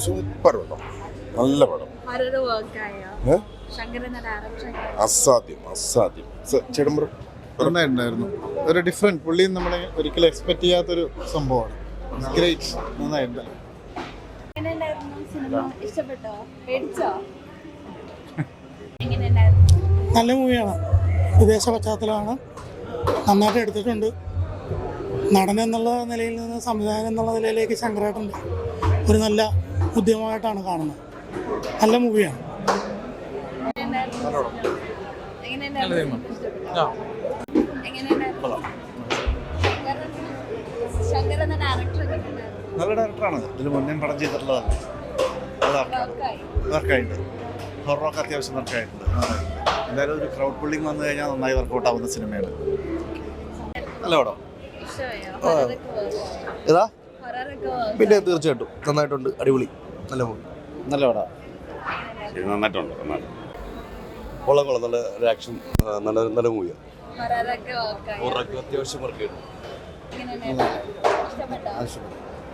Super പടം, നല്ല പടം. അസാധ്യം. ചേട്ടമ്പറ നന്നായിട്ടുണ്ടായിരുന്നു. ഒരു ഡിഫറെന്റ്, പുള്ളിയും നമ്മളെ ഒരിക്കലും എക്സ്പെക്ട് ചെയ്യാത്തൊരു സംഭവമാണ്. ഗ്രേറ്റ്, നന്നായിട്ടുണ്ട്. നല്ല മൂവിയാണ്, വിദേശ പശ്ചാത്തലമാണ്, നന്നായിട്ട് എടുത്തിട്ടുണ്ട്. നടൻ എന്നുള്ള നിലയിൽ നിന്ന് സംവിധാനം എന്നുള്ള നിലയിലേക്ക് ശങ്കരേട്ടൻ്റെ ഒരു നല്ല ഉദ്യമമായിട്ടാണ് കാണുന്നത്. നല്ല മൂവിയാണ്. നല്ല ഡയറക്ടറാണ്. ഇതിന് മുന്നേ പടം ചെയ്തിട്ടുള്ളതാണ്. വർക്കായിട്ടുണ്ട്. ഹൊററൊക്കെ അത്യാവശ്യം വർക്കായിട്ടുണ്ട്. എന്തായാലും ഒരു ക്രൗഡ് പുള്ളിങ് വന്നു കഴിഞ്ഞാൽ നന്നായി വർക്കൗട്ട് ആവുന്ന സിനിമയാണ്. നല്ല പടം. ഏതാ? പിന്നെ തീർച്ചയായിട്ടും നന്നായിട്ടുണ്ട്. അടിപൊളി, നല്ല മൂവി, നല്ല പടം. നന്നായിട്ടുണ്ട്. കൊള്ളാം. നല്ല ഒരു ആക്ഷൻ, നല്ല മൂവിയാണ്. അത്യാവശ്യം വർക്ക് ചെയ്തു.